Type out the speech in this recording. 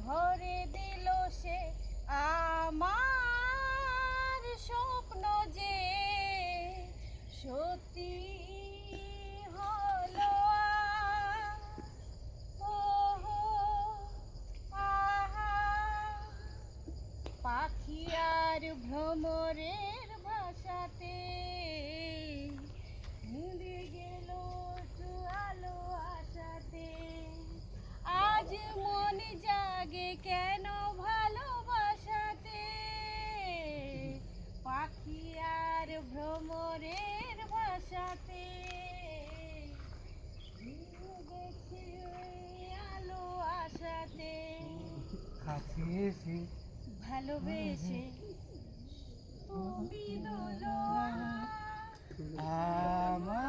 ভরে দিল সে আমার স্বপ্ন যে সত্যি হলো ওহো আহা পাখি আর ভ্রমরের ভাষাতে মিলে গেল আলো আশাতে আজ মন জাগে কেন ভালোবাসাতে পাখি আর ভ্রমরের ভাষাতে গেছে ওই আলো আশাতে কাছে এসে ভালোবেসে তুমি দোলো আমার